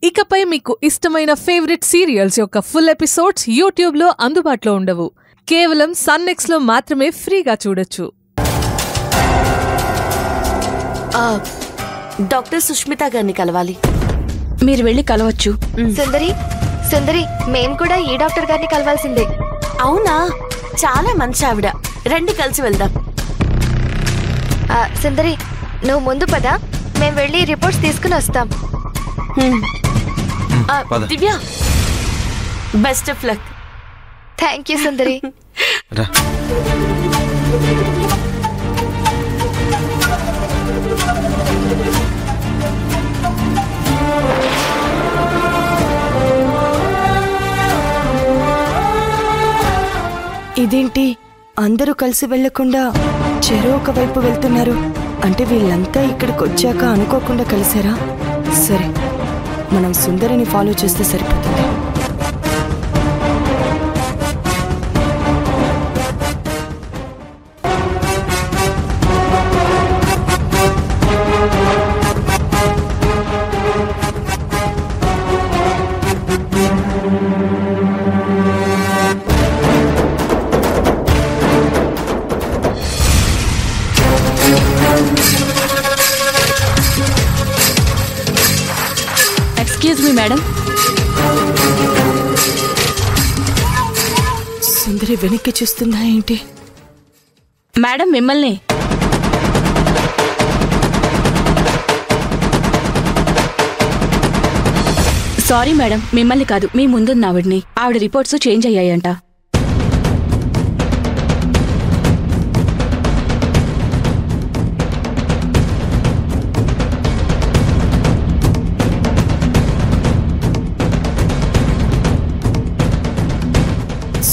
ఇకపై మీకు ఇష్టమైన ఫేవరెట్ సీరియల్స్ యొక్క ఫుల్ ఎపిసోడ్స్ యూట్యూబ్లో అందుబాటులో ఉండవు. కేవలం సన్నెక్స్లో మాత్రమే ఫ్రీగా చూడొచ్చు. డాక్టర్ సుష్మిత గారిని కలవాలి. మీరు వెళ్ళి కలవచ్చు. సుందరి మేము కూడా ఈ డాక్టర్ గారిని కలవాల్సిందే. అవునా, చాలా మంచి ఆవిడ. రండి కలిసి వెళ్దాం. సుందరి నువ్వు ముందు పదా, మేము వెళ్ళి రిపోర్ట్స్ తీసుకుని వస్తాం. Divya, best of luck. Thank you Sundari. ఇదేంటి అందరూ కలిసి వెళ్లకుండా చెరో ఒకవైపు వెళ్తున్నారు? అంటే వీళ్ళంతా ఇక్కడికి వచ్చాక అనుకోకుండా కలిసారా? సరే, మనం సుందరిని ఫాలో చేస్తే సరిపోతుంది. Excuse me madam. సుందరి వెనక్కి చూస్తుందా ఏంటి? మేడం మిమ్మల్ని. సారీ మేడం, మిమ్మల్ని కాదు, మీ ముందున్న ఆవిడ్ని. ఆవిడ రిపోర్ట్స్ చేంజ్ అయ్యాయంట.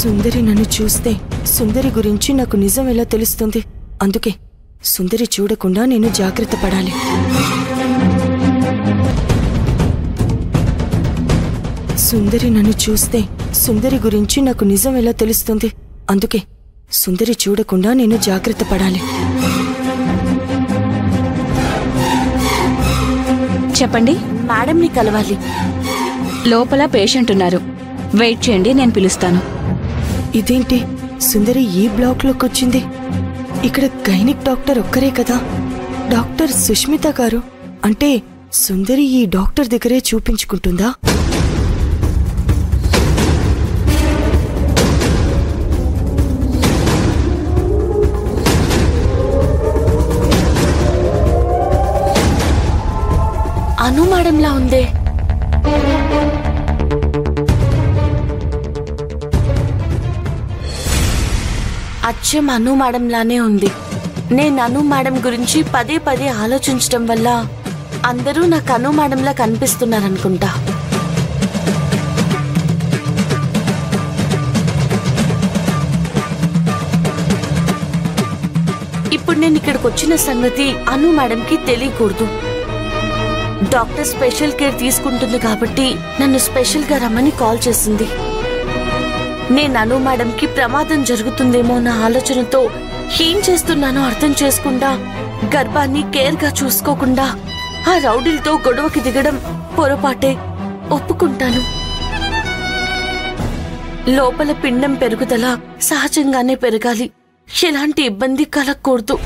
సుందరి నన్ను చూస్తే సుందరి గురించి నాకు నిజం ఎలా తెలుస్తుంది? అందుకే సుందరి చూడకుండా నేను జాగ్రత్త పడాలి. సుందరి నన్ను చూస్తే సుందరి గురించి నాకు నిజం ఎలా తెలుస్తుంది? అందుకే సుందరి చూడకుండా నేను జాగ్రత్త పడాలి. చెప్పండి. మేడంని కలవాలి. లోపల పేషెంట్ ఉన్నారు, వెయిట్ చేయండి, నేను పిలుస్తాను. ఇదేంటి సుందరి ఈ బ్లాక్లోకి వచ్చింది? ఇక్కడ గైనిక్ డాక్టర్ ఒక్కరే కదా, డాక్టర్ సుష్మిత గారు. అంటే సుందరి ఈ డాక్టర్ దగ్గరే చూపించుకుంటుందా? అను మేడంలా ఉందే. అచ్చం అను మేడంలానే ఉంది. నేను అను మేడం గురించి పదే పదే ఆలోచించడం వల్ల అందరూ నాకు అను మేడంలా కనిపిస్తున్నారనుకుంటా. ఇప్పుడు నేను ఇక్కడికి వచ్చిన సంగతి అను మేడంకి తెలియకూడదు. డాక్టర్ స్పెషల్ కేర్ తీసుకుంటుంది కాబట్టి నన్ను స్పెషల్ గా రమ్మని కాల్ చేసింది. నేను అను మేడంకి ప్రమాదం జరుగుతుందేమో నా ఆలోచనతో ఏం చేస్తున్నానో అర్థం చేసుకుండా గర్భాన్ని కేర్ గా చూసుకోకుండా ఆ రౌడీలతో గొడవకి దిగడం పొరపాటే, ఒప్పుకుంటాను. లోపల పిండం పెరుగుదల సహజంగానే పెరగాలి, ఎలాంటి ఇబ్బంది కలగకూడదు.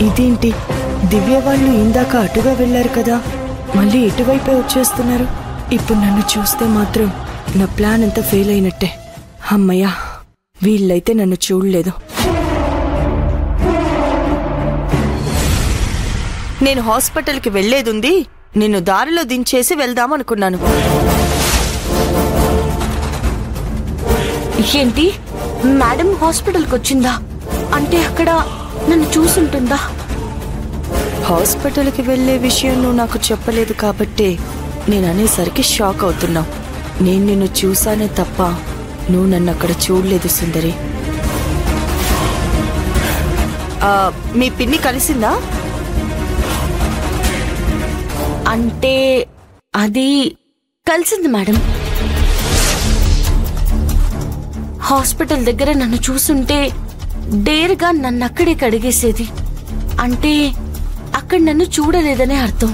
ఇదేంటి దివ్య వాళ్ళు ఇందాక అటుగా వెళ్లారు కదా, మళ్ళీ ఇటువైపే వచ్చేస్తున్నారు. ఇప్పుడు నన్ను చూస్తే మాత్రం నా ప్లాన్ అంతా ఫెయిల్ అయినట్టే. అమ్మయ్యా, వీళ్ళైతే నన్ను చూడలేదు. నేను హాస్పిటల్కి వెళ్లేదుంది, నిన్ను దారిలో దించేసి వెళ్దామనుకున్నాను. ఏంటి, మేడం హాస్పిటల్కి వచ్చిందా? అంటే అక్కడ నన్ను చూసుంటుందా? హాస్పిటల్కి వెళ్లే విషయం నువ్వు నాకు చెప్పలేదు కాబట్టి నేను అనేసరికి షాక్ అవుతున్నావు. నేను నిన్ను చూసానే తప్ప నువ్వు నన్ను అక్కడ చూడలేదు సుందరి. మీ పిన్ని కలిసిందా? అంటే అది కలిసింది మేడం. హాస్పిటల్ దగ్గర నన్ను చూసుంటే డేర్గా నన్ను అక్కడే కడిగేసేది. అంటే అక్కడ నన్ను చూడలేదనే అర్థం.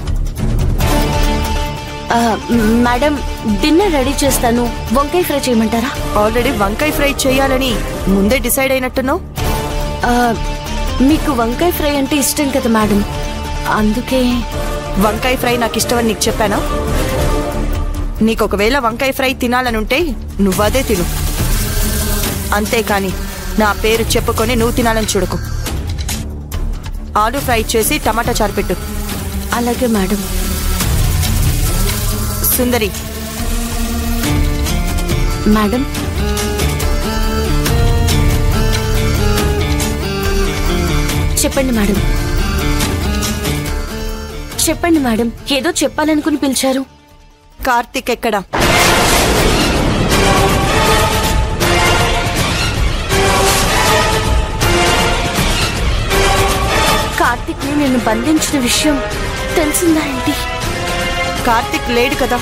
మేడం, డిన్నర్ రెడీ చేస్తాను. వంకాయ ఫ్రై చేయమంటారా? ఆల్రెడీ వంకాయ ఫ్రై చేయాలని ముందే డిసైడ్ అయినట్టున్నావు. మీకు వంకాయ ఫ్రై అంటే ఇష్టం కదా మేడం, అందుకే. వంకాయ ఫ్రై నాకు ఇష్టమని నీకు చెప్పానా? నీకు ఒకవేళ వంకాయ ఫ్రై తినాలనుంటే నువ్వదే తిను, అంతేకాని నా పేరు చెప్పుకొని నువ్వు తినాలని చూడకు. ఆలు ఫ్రై చేసి టమాటా చారు పెట్టు. అలాగే మేడం. సుందరి. మేడం, చెప్పండి మేడం. చెప్పండి మేడం, ఏదో చెప్పాలనుకుని పిలిచారు. కార్తిక్ ఎక్కడా? కార్తిక్ ని నేను బంధించిన విషయం తెలిసిందా ఏంటి? కార్తిక్ లేడు కదా.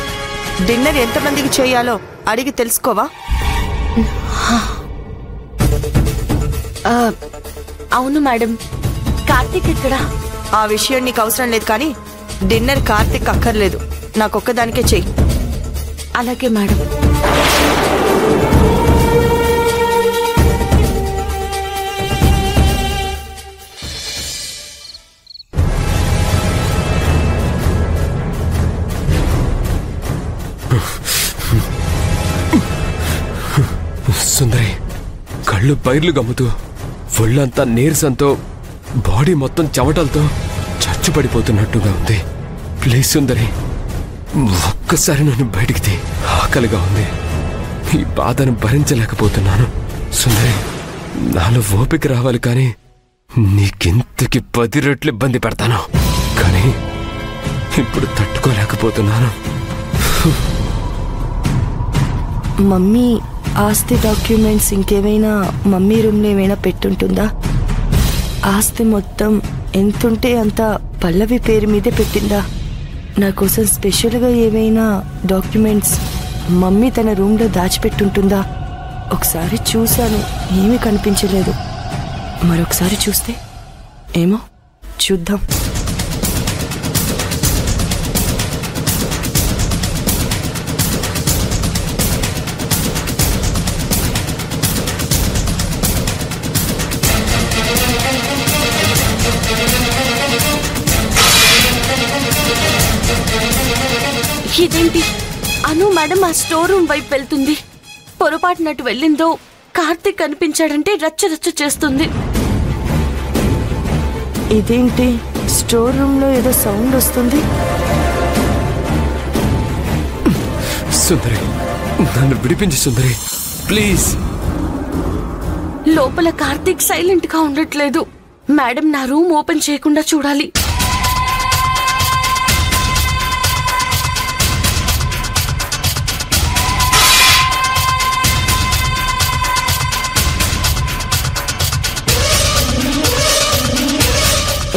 డిన్నర్ ఎంతమందికి చేయాలో అడిగి తెలుసుకోవా? అవును మేడం, కార్తిక్ ఎక్కడా? ఆ విషయం నీకు అవసరం లేదు, కానీ డిన్నర్ కార్తిక్ అక్కర్లేదు, నాకొక్కదానికే చెయ్యి. అలాగే మేడం. సుందరి కళ్ళు బైర్లు గమ్ముతూ ఒళ్ళంతా నీరసంతో బాడీ మొత్తం చెమటలతో చచ్చుపడిపోతున్నట్టుగా ఉంది. ప్లీజ్ సుందరి, ఒక్కసారి నన్ను బయటికి తీ. ఆకలిగా ఉంది, ఈ బాధను భరించలేకపోతున్నాను. సుందరి, నాలో ఓపిక రావాలి, కానీ నీకింతకి 10 రెట్లు ఇబ్బంది పెడతాను. కానీ ఇప్పుడు తట్టుకోలేకపోతున్నాను. మమ్మీ ఆస్తి డాక్యుమెంట్స్ ఇంకేమైనా మమ్మీ రూమ్లో ఏమైనా పెట్టుంటుందా? ఆస్తి మొత్తం ఎంతుంటే అంత పల్లవి పేరు మీదే పెట్టిందా? నా కోసం స్పెషల్గా ఏమైనా డాక్యుమెంట్స్ మమ్మీ తన రూమ్లో దాచిపెట్టుంటుందా? ఒకసారి చూశాను, ఏమీ కనిపించలేదు. మరొకసారి చూస్తే ఏమో, చూద్దాం. ఇదేంటి, అను మేడం ఆ స్టోర్ రూమ్ వైపు వెళ్తుంది. పొరపాటునట్టు వెళ్ళిందో కార్తిక్ కనిపించాడంటే రచ్చ రచ్చ చేస్తుంది. ఇదేంటి, స్టోర్ రూమ్ లో ఏదో సౌండ్ వస్తుంది. సుందరి, నన్ను విడిపించి సుందరి, ప్లీజ్. లోపల కార్తిక్ సైలెంట్ గా ఉండట్లేదు. మేడం నా రూమ్ ఓపెన్ చేయకుండా చూడాలి.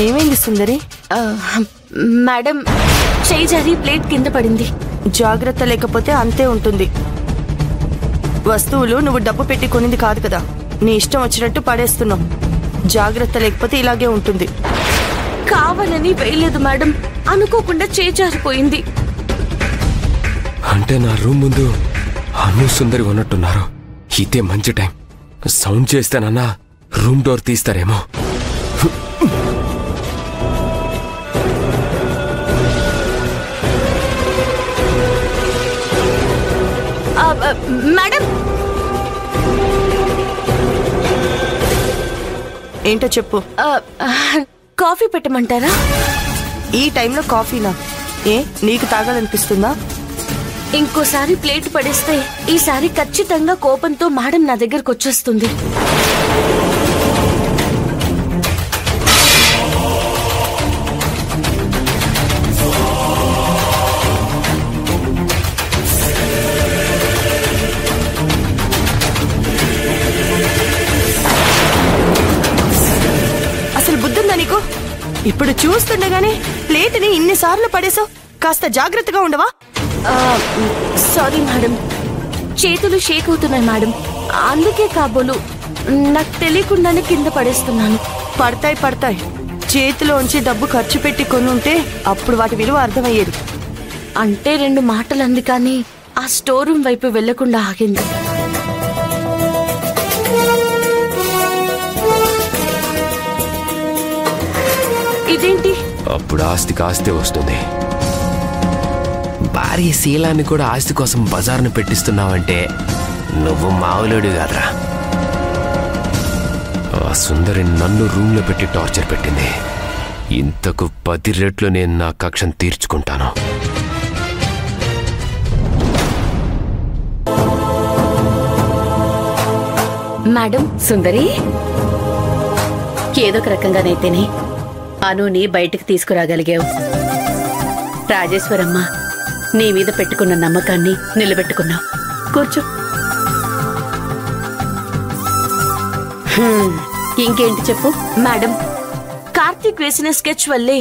ఏమైంది సుందరి? మేడం, చేయి జారి ప్లేట్ కింద పడింది. జాగ్రత్త లేకపోతే అంతే ఉంటుంది. వస్తువులు నువ్వు డబ్బు పెట్టి కొనింది కాదు కదా, నీ ఇష్టం వచ్చినట్టు పడేస్తున్నావు. జాగ్రత్త లేకపోతే ఇలాగే ఉంటుంది. కావాలని వేయలేదు మేడం, అనుకోకుండా చేయి జారిపోయింది. అంటే నా రూమ్ ముందు అను సుందరి ఉన్నట్టున్నారు. ఇదే మంచి టైం. సౌండ్ చేస్తానన్నా రూమ్ డోర్ తీస్తారేమో. మేడం, ఏంటో చెప్పు. కాఫీ పెట్టమంటారా? ఈ టైంలో కాఫీనా? ఏ, నీకు తాగాలనిపిస్తుందా? ఇంకోసారి ప్లేట్ పడేస్తే ఈసారి ఖచ్చితంగా కోపంతో మేడం నా దగ్గరకు వచ్చేస్తుంది. ఇప్పుడు చూస్తుండగానే ప్లేట్ని ఇన్నిసార్లు పడేసావు. కాస్త జాగ్రత్తగా ఉండవా? సారీ మేడం, చేతులు షేక్ అవుతున్నాయి మేడం, అందుకే కాబోలు నాకు తెలియకుండానే కింద పడేస్తున్నాను. పడతాయి. చేతిలోంచి డబ్బు ఖర్చు పెట్టి కొనుంటే అప్పుడు వాటి విలువ అర్థమయ్యేది. అంటే 2 మాటలు అంది కానీ ఆ స్టోర్ రూమ్ వైపు వెళ్లకుండా ఆగింది. ఇదేంటి? అప్పుడు ఆస్తికి ఆస్తి వస్తుంది. భార్య శీలాన్ని కూడా ఆస్తి కోసం బజార్ను పెట్టిస్తున్నావంటే నువ్వు మావులుడు కాదురా. ఆ సుందరి నన్ను రూమ్లో పెట్టి టార్చర్ పెట్టింది. ఇంతకు 10 రెట్లు నేను నా కక్షను తీర్చుకుంటాను. మేడం, సుందరి, ఏదొక రకంగానైతేనే అనుని బయటికి తీసుకురాగలిగావు. రాజేశ్వరమ్మ నీ మీద పెట్టుకున్న నమ్మకాన్ని నిలబెట్టుకున్నావు. కూర్చో. ఇంకేంటి చెప్పు. మేడం, కార్తీక్ వేసిన స్కెచ్ వల్లే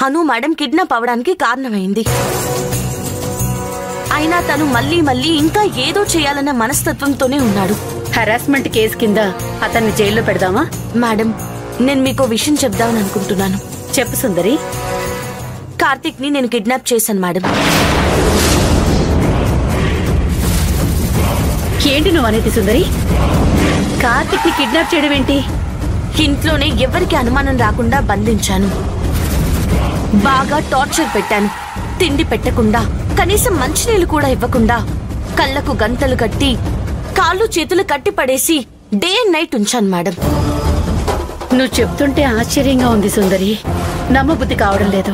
అను మేడం కిడ్నాప్ అవడానికి కారణమైంది. అయినా తను మళ్ళీ ఇంకా ఏదో చేయాలన్న మనస్తత్వంతోనే ఉన్నాడు. హరాస్మెంట్ కేసు కింద అతన్ని జైల్లో పెడదామా? మేడం, నేను మీకు విషయం చెప్దామని అనుకుంటున్నాను. చెప్పు సుందరి. కార్తీక్ ని నేను కిడ్నాప్ చేశాను మేడం. ఏంటి నువ్వు అనేది సుందరి? కార్తీక్ ని కిడ్నాప్ చేయడం ఏంటి? ఇంట్లోనే ఎవరికి అనుమానం రాకుండా బంధించాను. బాగా టార్చర్ పెట్టాను. తిండి పెట్టకుండా, కనీసం మంచినీళ్ళు కూడా ఇవ్వకుండా, కళ్ళకు గంతలు కట్టి, కాళ్ళు చేతులు కట్టి పడేసి డే అండ్ నైట్ ఉంచాను మేడం. నువ్వు చెప్తుంటే ఆశ్చర్యంగా ఉంది సుందరి. నమ్మబుద్ధి కావడం లేదు.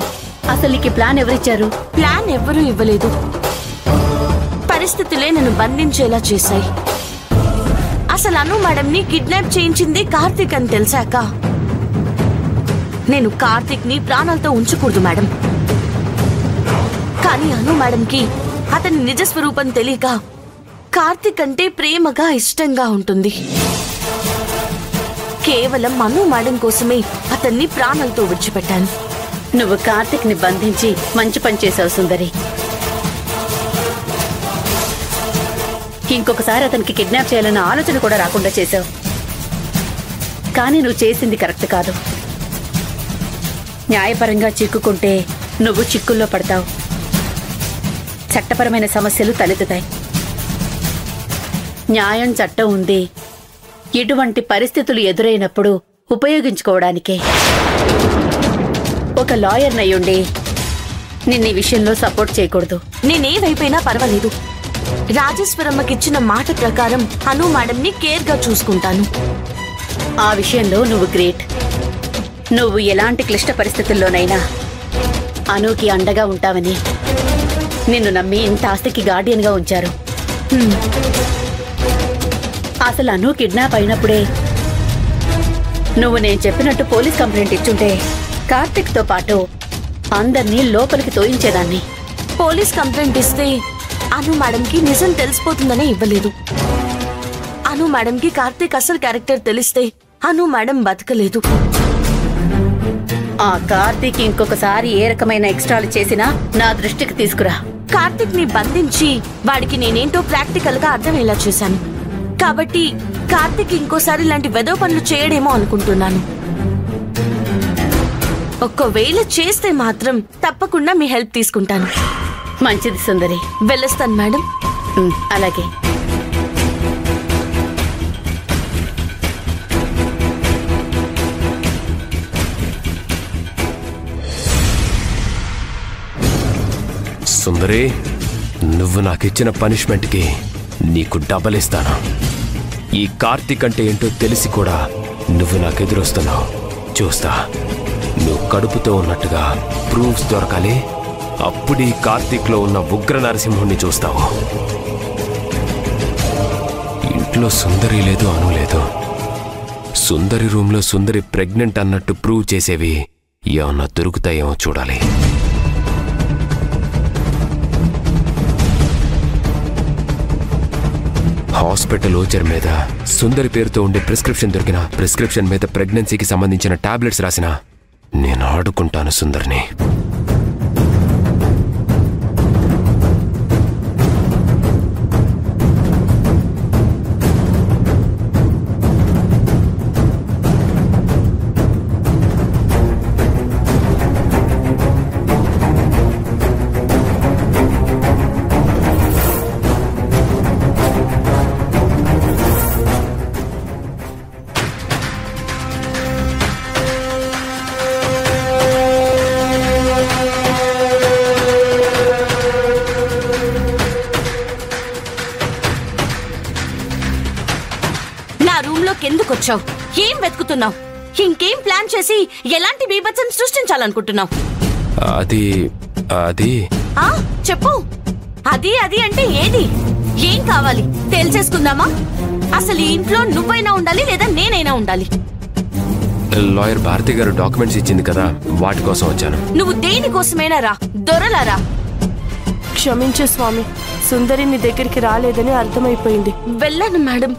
అసలు నీకు ప్లాన్ ఎవరిచ్చారు? ప్లాన్ ఎవ్వరూ ఇవ్వలేదు. పరిస్థితులే నన్ను బంధించేలా చేశాయి. అసలు అను మేడం ని కిడ్నాప్ చేయించింది కార్తీక్ అని తెలిసాక నేను కార్తీక్ ని ప్రాణాలతో ఉంచకూడదు మేడం. కానీ అను మేడంకి అతని నిజ స్వరూపం తెలియక కార్తీక్ అంటే ప్రేమగా ఇష్టంగా ఉంటుంది. కేవలం అను మేడం కోసమే అతన్ని ప్రాణాలతో విడిచిపెట్టాను. నువ్వు కార్తీక్ ని బంధించి మంచి పని చేశావు సుందరి. ఇంకొకసారి అతనికి కిడ్నాప్ చేయాలన్న ఆలోచన కూడా రాకుండా చేశావు. కానీ నువ్వు చేసింది కరెక్ట్ కాదు. న్యాయపరంగా చిక్కుకుంటే నువ్వు చిక్కుల్లో పడతావు. చట్టపరమైన సమస్యలు తలెత్తుతాయి. న్యాయం, చట్టం ఉంది. ఇటువంటి పరిస్థితులు ఎదురైనప్పుడు ఉపయోగించుకోవడానికే. ఒక లాయర్ నయ్యుండి నిన్న ఈ విషయంలో సపోర్ట్ చేయకూడదు. నేనే వైపైనా పర్వాలేదు. రాజేశ్వరమ్మకిచ్చిన మాట ప్రకారం అను మేడం ని కేర్ గా చూసుకుంటాను. ఆ విషయంలో నువ్వు గ్రేట్. నువ్వు ఎలాంటి క్లిష్ట పరిస్థితుల్లోనైనా అనుకి అండగా ఉంటావని నిన్ను నమ్మి ఇంత ఆస్తికి గార్డియన్ గా ఉంచారు. అసలు అను కిడ్నాప్ అయినప్పుడే నువ్వు నేను చెప్పినట్టు పోలీస్ కంప్లైంట్ ఇచ్చుంటే కార్తిక్ తో పాటు అందర్నీ లోపలికి తోయించేదాన్ని. పోలీస్ కంప్లైంట్ ఇస్తే అను మేడంకి నిజం తెలిసిపోతుందనే ఇవ్వలేదు. అను మేడంకి కార్తీక్ అసలు క్యారెక్టర్ తెలిస్తే అను మేడం బతకలేదు. ఆ కార్తీక్ ఇంకొకసారి ఏ రకమైన ఎక్స్ట్రాలు చేసినా నా దృష్టికి తీసుకురా. కార్తీక్ ని బంధించి వాడికి నేనేంటో ప్రాక్టికల్ గా అర్థమయ్యేలా చేశాను. కాబట్టి కార్తీక్ ఇంకోసారి ఇలాంటి వెధవ పనులు చేయడేమో అనుకుంటున్నాను. ఒక్కవేళ చేస్తే మాత్రం తప్పకుండా మీ హెల్ప్ తీసుకుంటాను. మంచిది సుందరి. వెళ్ళొస్తాను మేడం. అలాగే. సుందరి, నువ్వు నాకిచ్చిన పనిష్మెంట్కి నీకు డబల్ ఇస్తాను. ఈ కార్తీక్ అంటే ఏంటో తెలిసి కూడా నువ్వు నాకెదురొస్తున్నావు. చూస్తా. నువ్వు కడుపుతో ఉన్నట్టుగా ప్రూఫ్స్ దొరకాలి. అప్పుడు ఈ కార్తీక్లో ఉన్న ఉగ్ర నరసింహుణ్ణి చూస్తావు. ఇంట్లో సుందరి లేదు, అను లేదు. సుందరి రూమ్లో సుందరి ప్రెగ్నెంట్ అన్నట్టు ప్రూవ్ చేసేవి ఏమన్నా దొరుకుతాయేమో చూడాలి. హాస్పిటల్ ఓచర్ మీద సుందరి పేరుతో ఉండే ప్రిస్క్రిప్షన్ దొరికిన, ప్రిస్క్రిప్షన్ మీద ప్రెగ్నెన్సీకి సంబంధించిన టాబ్లెట్స్ రాసిన నేను ఆడుకుంటాను సుందరిని. ఎందుకొచ్చావు? ఏం వెతుకుతున్నావు? ఇంకేం ప్లాన్ చేసి ఎలాంటి బీభత్సం సృష్టించాలనుకుంటున్నావు? అది చెప్పు. అది అంటే ఏది? ఏం కావాలి తేల్చేసుకుందామా? అసలు ఈ ఇంట్లో నువ్వైనా ఉండాలి లేదా నేనైనా ఉండాలి? లాయర్ భారతి గారు డాక్యుమెంట్స్ ఇచ్చింది కదా, వాటి కోసం వచ్చాను. నువ్వు దేనికోసమైనా రా, దొరలారా. క్షమించు స్వామి, సుందరి నీ దగ్గరికి రాలేదని అర్థమైపోయింది. వెళ్ళాను మేడం,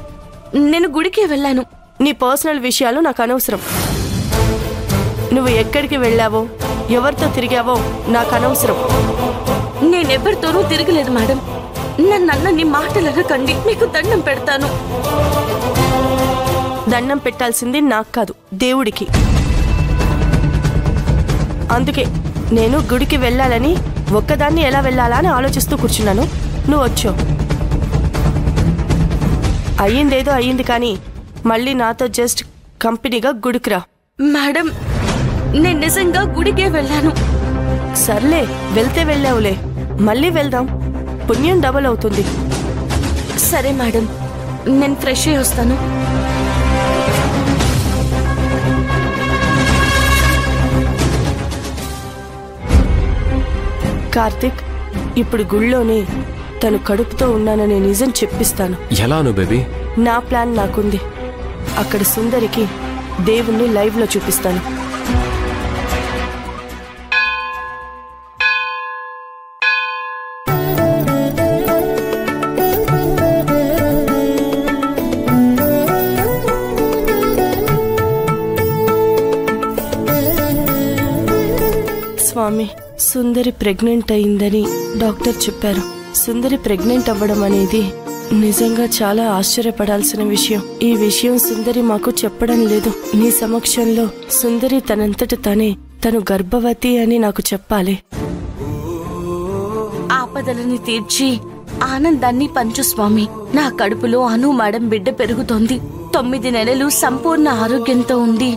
నేను గుడికి వెళ్ళాను. నీ పర్సనల్ విషయాలు నాకు అనవసరం. నువ్వు ఎక్కడికి వెళ్ళావో, ఎవరితో తిరిగావో నాకు అనవసరం. నేనెవరితోనూ తిరగలేదు మేడం. నన్నన్ని మాటలనకండి, మీకు దండం పెడతాను. దండం పెట్టాల్సింది నాకు కాదు, దేవుడికి. అందుకే నేను గుడికి వెళ్ళాలని, ఒక్కదాన్ని ఎలా వెళ్ళాలా అని ఆలోచిస్తూ కూర్చున్నాను. నువ్వు వచ్చావు. అయ్యిందేదో అయ్యింది, కానీ మళ్ళీ నాతో జస్ట్ కంపెనీగా గుడికి రా. మేడం, నేను నిజంగా గుడికే వెళ్ళాను. సర్లే, వెళ్తే వెళ్ళావులే, మళ్ళీ వెళ్దాం, పుణ్యం డబుల్ అవుతుంది. సరే మేడం, నేను ఫ్రెష్ అయ్యి వస్తాను. కార్తిక్, ఇప్పుడు గుళ్ళోనే తను కడుపుతో ఉన్నాననే నిజం చెప్పిస్తాను. ఎలాను బేబీ? నా ప్లాన్ నాకుంది. అక్కడ సుందరికి దేవుణ్ణి లైవ్ లో చూపిస్తాను. స్వామి, సుందరి ప్రెగ్నెంట్ అయిందని డాక్టర్ చెప్పారు. సుందరి ప్రెగ్నెంట్ అవ్వడం అనేది నిజంగా చాలా ఆశ్చర్యపడాల్సిన విషయం. ఈ విషయం సుందరి మాకు చెప్పడం లేదు. నీ సమక్షంలో సుందరి తనంతట తను గర్భవతి అని నాకు చెప్పాలి. ఆపదలని తీర్చి ఆనందాన్ని పంచు స్వామి. నా కడుపులో అను మేడం బిడ్డ పెరుగుతోంది. 9 నెలలు సంపూర్ణ ఆరోగ్యంతో ఉంది.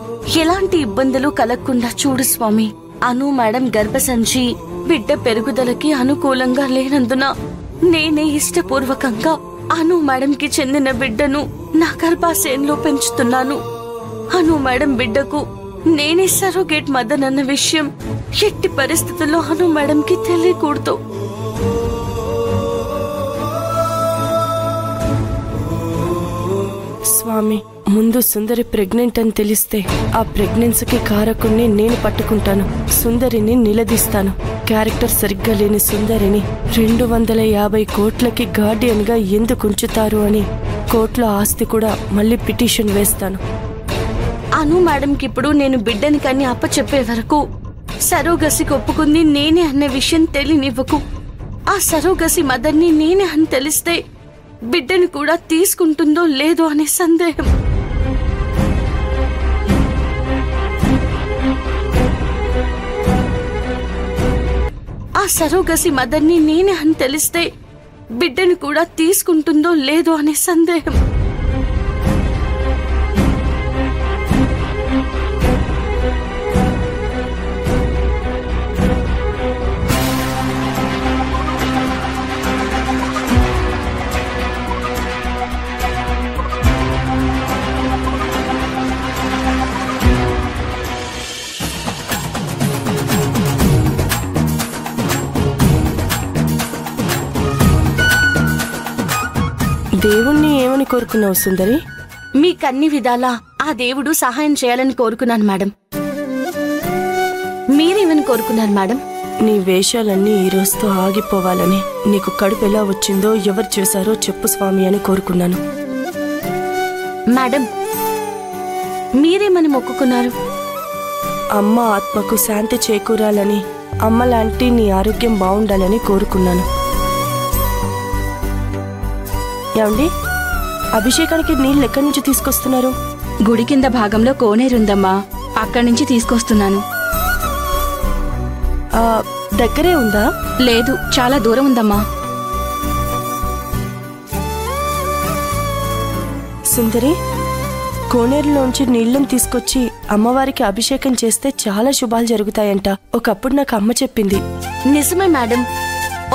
ఎలాంటి ఇబ్బందులు కలగకుండా చూడు స్వామి. అను మేడం గర్భసంచి బిడ్డ పెరుగుదలకి అనుకూలంగా లేనందున నేనే ఇష్టపూర్వకంగా అను మేడంకి చెందిన బిడ్డను నా గర్భాశయంలో పెంచుతున్నాను. అను మేడం బిడ్డకు నేనే సరోగేట్ మదర్ అన్న విషయం ఎట్టి పరిస్థితుల్లో అను మేడంకి తెలియకూడదు. స్వామి, ముందు సుందరి ప్రెగ్నెంట్ అని తెలిస్తే ఆ ప్రెగ్నెన్సీకి కారకుణ్ణి నేను పట్టుకుంటాను. సుందరిని నిలదీస్తాను. క్యారెక్టర్ సరిగ్గా లేని సుందరిని 250 కోట్లకి గార్డియన్ గా ఎందుకు ఉంచుతారు అని కోర్టులో ఆస్తి కూడా మళ్ళీ పిటిషన్ వేస్తాను. అను మేడంకి ఇప్పుడు నేను బిడ్డని కానీ అప్పచెప్పే వరకు సరోగసికి ఒప్పుకుంది నేనే అన్న విషయం తెలియనివ్వకు. ఆ సరోగసి మదర్ని నేనే అని తెలిస్తే బిడ్డని కూడా తీసుకుంటుందో లేదో అనే సందేహం. ఆ సరోగసి మదర్ని నేనే అని తెలిస్తే బిడ్డని కూడా తీసుకుంటుందో లేదో అనే సందేహం. దేవుణ్ణి ఏమని కోరుకున్నావు సుందరి? మీకన్ని విధాలా ఆ దేవుడు సహాయం చేయాలని కోరుకున్నాను మేడం. మీరేమని కోరుకున్నారు మేడం? నీ వేషాలన్నీ ఈ రోజుతో ఆగిపోవాలని. నీకు కడుపు ఎలా వచ్చిందో ఎవరు చేశారో చెప్పు స్వామి అని కోరుకున్నాను. మేడం, మీరేమని మొక్కుకున్నారు? అమ్మ ఆత్మకు శాంతి చేకూరాలని, అమ్మ లాంటి నీ ఆరోగ్యం బాగుండాలని కోరుకున్నాను. ఏమండి, అభిషేకానికి నీళ్ళు ఎక్కడి నుంచి తీసుకొస్తున్నారు? గుడి కింద భాగంలో కోనేరుందమ్మా, అక్కడి నుంచి తీసుకొస్తున్నాను. దగ్గరే ఉందా? లేదు, చాలా దూరం ఉందమ్మా. సుందరి, కోనేరులోంచి నీళ్ళని తీసుకొచ్చి అమ్మవారికి అభిషేకం చేస్తే చాలా శుభాలు జరుగుతాయంట. ఒకప్పుడు నాకు అమ్మ చెప్పింది. నిజమే మేడం,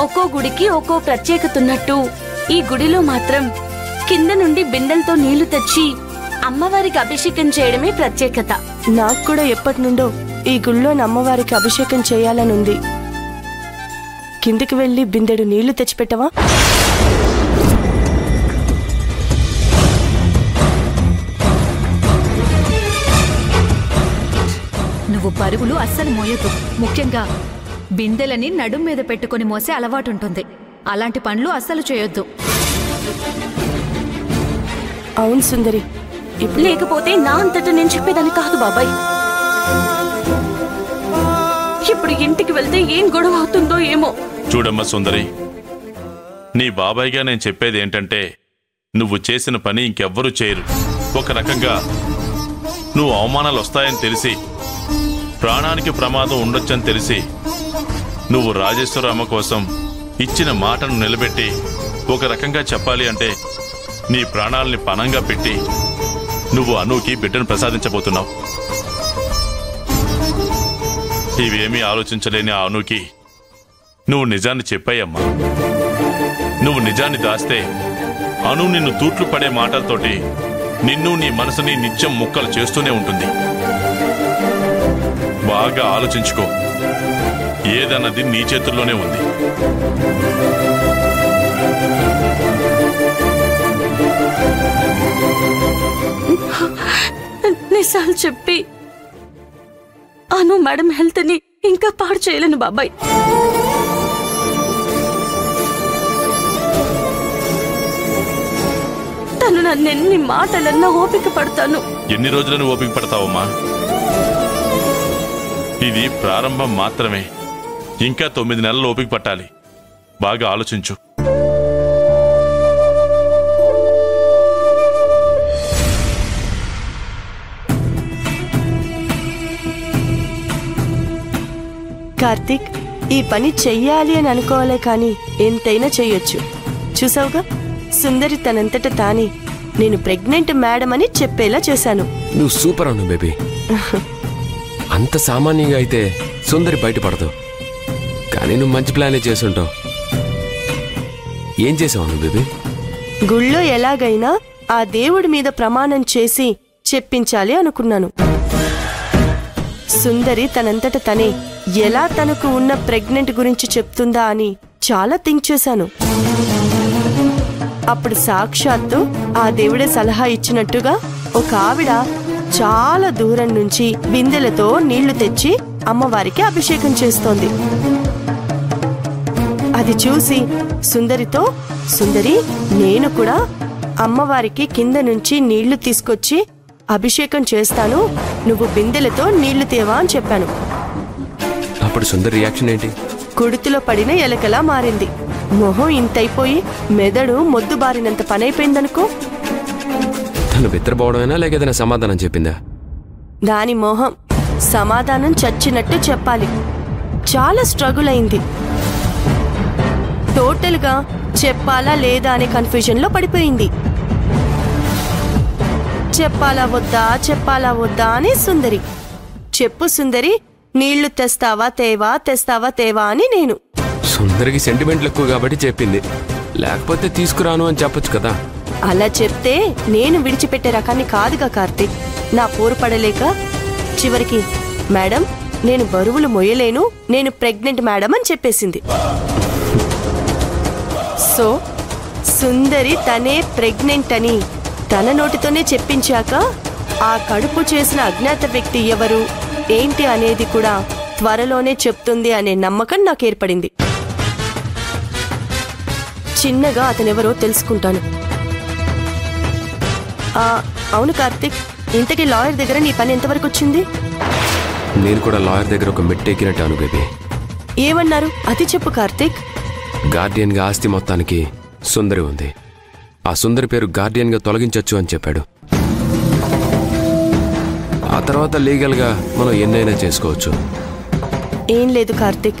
ఒక్కో గుడికి ఒక్కో ప్రత్యేకత ఉన్నట్టు ఈ గుడిలో మాత్రం కింద నుండి బిందెలతో నీళ్లు తెచ్చి అమ్మవారికి అభిషేకం చేయడమే ప్రత్యేకత. నాకు కూడా ఎప్పటి నుండో ఈ గుళ్ళో అమ్మవారికి అభిషేకం చేయాలనుంది. కిందికి వెళ్లి బిందెడు నీళ్లు తెచ్చిపెట్టవా? నువ్వు పరుగులు అస్సలు మోయొద్దు. ముఖ్యంగా బిందెలని నడుం మీద పెట్టుకుని మోసే అలవాటుంటుంది. అలాంటి పనులు అస్సలు చేయొద్దు. అవును సుందరి, లేకపోతే నా అంతటా నేను చెప్పేదాన్ని కాదు బాబాయ్. ఇప్పుడు ఇంటికి వెళ్తే ఏం గొడవ అవుతుందో ఏమో. చూడమ్మా సుందరి, నీ బాబాయ్గా నేను చెప్పేది ఏంటంటే, నువ్వు చేసిన పని ఇంకెవ్వరూ చేయరు. ఒక రకంగా నువ్వు అవమానాలు వస్తాయని తెలిసి, ప్రాణానికి ప్రమాదం ఉండొచ్చని తెలిసి, నువ్వు రాజేశ్వరమ్మ కోసం ఇచ్చిన మాటను నిలబెట్టి, ఒక రకంగా చెప్పాలి అంటే నీ ప్రాణాలని పణంగా పెట్టి నువ్వు అనూకి బిడ్డను ప్రసాదించబోతున్నావు. ఇవేమీ ఆలోచించలేని ఆ అనూకి నువ్వు నిజాన్ని చెప్పాయమ్మా. నువ్వు నిజాన్ని దాస్తే అను నిన్ను తూట్లు పడే మాటలతోటి నిన్ను నీ మనసుని నిత్యం ముక్కలు చేస్తూనే ఉంటుంది. బాగా ఆలోచించుకో, ఏదన్నది నీ చేతుల్లోనే ఉంది. నిజాలు చెప్పి అను మేడం హెల్త్ ని ఇంకా పాడు చేయలేను బాబాయ్. తను నన్నెన్ని మాటలన్నా ఓపిక పడతాను. ఎన్ని రోజులను ఓపిక పడతావమ్మా? ఇది ప్రారంభం మాత్రమే. ఇంకా 9 నెలలు ఓపిక పట్టాలి. బాగా ఆలోచించు. కార్తీక్, ఈ పని చెయ్యాలి అని అనుకోవాలే కానీ ఎంతైనా చెయ్యొచ్చు. చూసావుగా, సుందరి తనంతట తానే నేను ప్రెగ్నెంట్ మేడం అని చెప్పేలా చేశాను. నువ్వు సూపర్ అను బేబీ. అంత సామాన్యంగా అయితే సుందరి బయటపడదు, కానీ నువ్వు మంచి ప్లానే చేసుంటావు. ఏం చేసావు నువ్వు బేబీ? గుళ్ళో ఎలాగైనా ఆ దేవుడి మీద ప్రమాణం చేసి చెప్పించాలి అనుకున్నాను. సుందరి తనంతట తనే ఎలా తనకు ఉన్న ప్రెగ్నెంట్ గురించి చెప్తుందా అని చాలా థింక్ చేశాను. అప్పుడు సాక్షాత్తు ఆ దేవుడే సలహా ఇచ్చినట్టుగా ఒక ఆవిడ చాలా దూరం నుంచి బిందెలతో నీళ్లు తెచ్చి అమ్మవారికి అభిషేకం చేస్తోంది. అది చూసి సుందరితో, సుందరి, నేను కూడా అమ్మవారికి కింద నుంచి నీళ్లు తీసుకొచ్చి అభిషేకం చేస్తాను, నువ్వు బిందెలతో నీళ్లు తేవా అని చెప్పాను. అప్పుడు సుందరి రియాక్షన్ ఏంటి? కుడితిలో పడిన ఎలకలా మారింది. మొహం ఇంతైపోయి మెదడు మొద్దు బారినంత పనైపోయిందనుకో. తను బిత్రపోవడమేనా లేక ఏదైనా సమాధానం చెప్పిందా? దాని మొహం సమాధానం చచ్చినట్టు చెప్పాలి. చాలా స్ట్రగుల్ అయింది. టోటల్గా చెప్పాలా లేదా అనే కన్ఫ్యూజన్ లో పడిపోయింది. చెప్పాలా వద్దా అని సుందరి, చెప్పు సుందరి, నీళ్లు తెస్తావా తేవా అని నేను. సుందరికి సెంటిమెంట్లు ఎక్కువ కాబట్టి చెప్పింది, లేకపోతే తీసుకురాను అని చెప్పొచ్చు కదా. అలా చెప్తే నేను విడిచిపెట్టే రకాన్ని కాదుగా కార్తీక్. నా పోరు పడలేక చివరికి, మేడం నేను బరువులు మొయ్యలేను, నేను ప్రెగ్నెంట్ మేడం అని చెప్పేసింది. సో సుందరి తనే ప్రెగ్నెంట్ అని తన నోటితోనే చెప్పించాక ఆ కడుపు చేసిన అజ్ఞాత వ్యక్తి ఎవరు ఏంటి అనేది కూడా త్వరలోనే చెప్తుంది అనే నమ్మకం నాకు ఏర్పడింది. చిన్నగా అతనెవరో తెలుసుకుంటాను. అవును కార్తీక్, ఇంతకీ లాయర్ దగ్గర నీ పని ఎంతవరకు వచ్చింది? నేను కూడా లాయర్ దగ్గర ఒక మెట్టెక్కినట్టు అను బేబీ. ఏమన్నారు అది చెప్పు కార్తీక్. గార్డియన్గా ఆస్తి మొత్తానికి సుందరి ఉంది. ఆ సుందరి పేరు గార్డియన్గా తొలగించొచ్చు అని చెప్పాడు. ఆ తర్వాత లీగల్గా మనం ఎన్నైనా చేసుకోవచ్చు. ఏం లేదు కార్తీక్,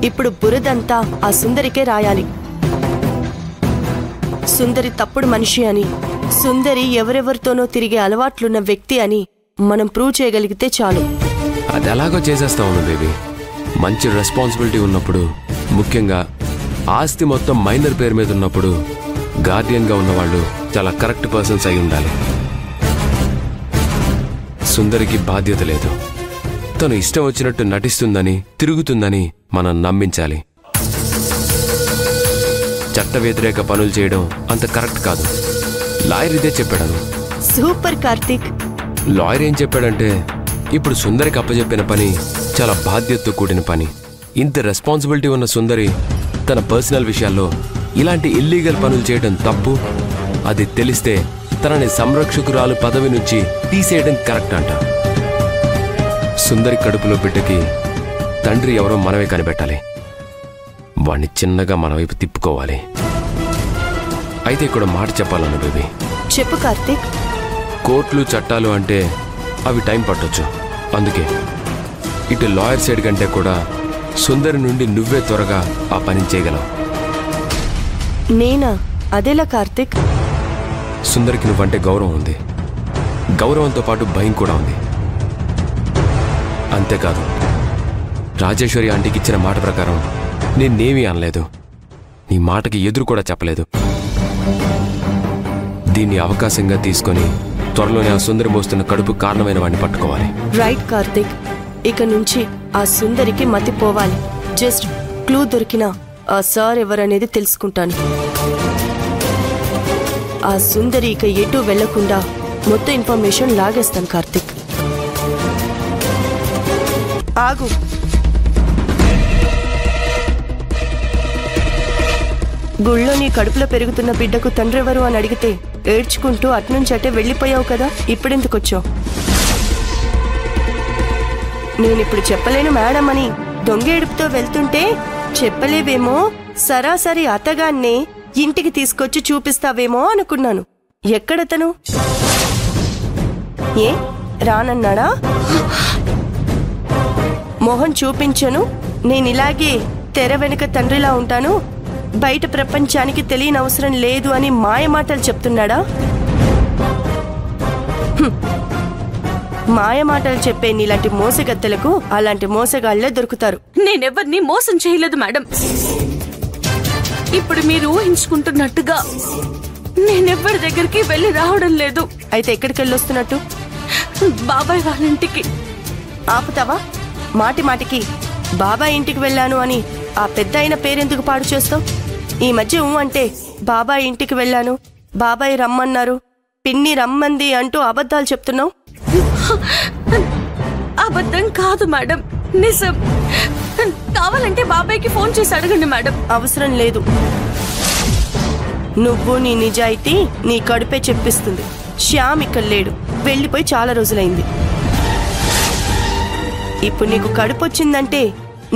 ఇప్పుడు బురదంతా ఆ సుందరికే రాయాలి. సుందరి తప్పుడు మనిషి అని, సుందరి ఎవరెవరితోనో తిరిగే అలవాట్లున్న వ్యక్తి అని మనం ప్రూవ్ చేయగలిగితే చాలు. అది ఎలాగో చేసేస్తాము బేబీ. మంచి రెస్పాన్సిబిలిటీ ఉన్నప్పుడు, ముఖ్యంగా ఆస్తి మొత్తం మైనర్ పేరు మీద ఉన్నప్పుడు గార్డియన్గా ఉన్నవాళ్ళు చాలా కరెక్ట్ పర్సన్స్ అయి ఉండాలి. సుందరికి బాధ్యత లేదు. తను ఇష్టం వచ్చినట్టు నటిస్తుందని, తిరుగుతుందని మనం నమ్మించాలి. చట్ట వ్యతిరేక పనులు చేయడం అంత కరెక్ట్ కాదు. లాయర్ ఇదే చెప్పాడు. సూపర్ కార్తీక్. లాయర్ ఏం చెప్పాడంటే, ఇప్పుడు సుందరికి అప్పచెప్పిన పని చాలా బాధ్యతతో కూడిన పని. ఇంత రెస్పాన్సిబిలిటీ ఉన్న సుందరి తన పర్సనల్ విషయాల్లో ఇలాంటి ఇల్లీగల్ పనులు చేయడం తప్పు. అది తెలిస్తే తనని సంరక్షకురాలు పదవి నుంచి తీసేయడం కరెక్ట్ అంట. సుందరి కడుపులో బిడ్డకి తండ్రి ఎవరో మనమే కనిపెట్టాలి. వాణ్ణి చిన్నగా మన వైపు తిప్పుకోవాలి. అయితే ఇక్కడ మాట చెప్పాలన్న బేబీ. చెప్పు కార్తీక్. కోర్టులు చట్టాలు అంటే అవి టైం పట్టొచ్చు. అందుకే ఇటు లాయర్ సైడ్ కంటే కూడా సుందరి నుండి నువ్వే త్వరగా ఆ పని చేయగలవు. నేనా? అదేలా కార్తీక్? సుందరికి నువ్వంటే గౌరవం ఉంది. గౌరవంతో పాటు భయం కూడా ఉంది. అంతేకాదు, రాజేశ్వరి ఆంటీకి ఇచ్చిన మాట ప్రకారం నేనేమీ అనలేదు. నీ మాటకి ఎదురు కూడా చెప్పలేదు. దీన్ని అవకాశంగా తీసుకొని త్వరలోనే ఆ సుందరి మోస్తున్న కడుపు కారణమైన వాడిని పట్టుకోవాలి. రైట్ కార్తీక్. ఇక నుంచి ఆ సుందరికి మతి పోవాలి. జస్ట్ క్లూ దొరికినా ఆ సార్ ఎవరనేది తెలుసుకుంటాను. ఆ సుందరి ఇక ఎటు వెళ్లకుండా మొత్తం ఇన్ఫర్మేషన్ లాగేస్తాను కార్తీక్. ఆగు. గుళ్ళో నీ కడుపులో పెరుగుతున్న బిడ్డకు తండ్రెవరు అని అడిగితే ఏడ్చుకుంటూ అట్నుంచి అటే వెళ్ళిపోయావు కదా, ఇప్పుడెందుకొచ్చావు? నేనిప్పుడు చెప్పలేను మేడం అని దొంగ ఏడుపుతో వెళ్తుంటే చెప్పలేవేమో, సరాసరి అతగాన్నే ఇంటికి తీసుకొచ్చి చూపిస్తావేమో అనుకున్నాను. ఎక్కడతను? ఏ రానన్నాడా? మొహం చూపించను, నేనిలాగే తెర వెనుక తండ్రిలా ఉంటాను, బయట ప్రపంచానికి తెలియనవసరం లేదు అని మాయమాటలు చెప్తున్నాడా? మాయమాటలు చెప్పే నీలాంటి మోసగత్తెలకు అలాంటి మోసగాళ్లే దొరుకుతారు. నేనెవరిని మోసం చేయలేదు మేడం. ఇప్పుడు మీరు ఊహించుకుంటున్నట్టుగా నేనెవ్వరి దగ్గరికి వెళ్ళి రావడం లేదు. అయితే ఎక్కడికి వెళ్ళొస్తున్నట్టు? బాబాయ్ వాళ్ళ ఇంటికి. ఆపుతావా? మాటి మాటికి బాబాయ్ ఇంటికి వెళ్ళాను అని ఆ పెద్ద అయిన పేరెందుకు పాడు చేస్తావు? ఈ మధ్య అంటే బాబాయ్ ఇంటికి వెళ్ళాను, బాబాయ్ రమ్మన్నారు, పిన్ని రమ్మంది అంటూ అబద్ధాలు చెప్తున్నావు. అబద్ధం కాదు మేడం, నిజం. కావాలంటే బాబాయ్కి ఫోన్ చేసి అడగండి మేడం. అవసరం లేదు. నువ్వు నీ నిజాయితీ నీ కడుపే చెప్పిస్తుంది. శ్యామ్ ఇక్కడ లేడు, వెళ్ళిపోయి చాలా రోజులైంది. ఇప్పుడు నీకు కడుపు వచ్చిందంటే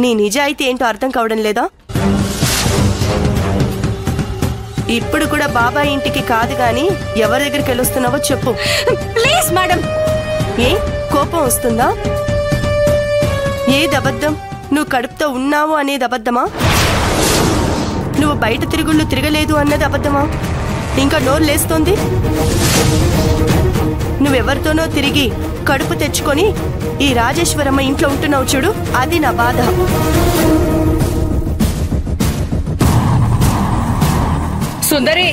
నీ నిజాయితీ ఏంటో అర్థం కావడం లేదా? ఇప్పుడు కూడా బాబాయ్ ఇంటికి కాదు గాని ఎవరి దగ్గరికి వెళ్ళొస్తున్నావో చెప్పు ప్లీజ్ మేడం. ఏ కోపం వస్తుందా? ఏది అబద్ధం? నువ్వు కడుపుతో ఉన్నావు అనేది అబద్ధమా? నువ్వు బయట తిరుగుళ్ళు తిరగలేదు అన్నది అబద్ధమా? ఇంకా నోరు లేస్తోంది. నువ్వెవరితోనో తిరిగి కడుపు తెచ్చుకొని ఈ రాజేశ్వరమ్మ ఇంట్లో ఉంటున్నావు చూడు, అది నా బాధ. సుందరి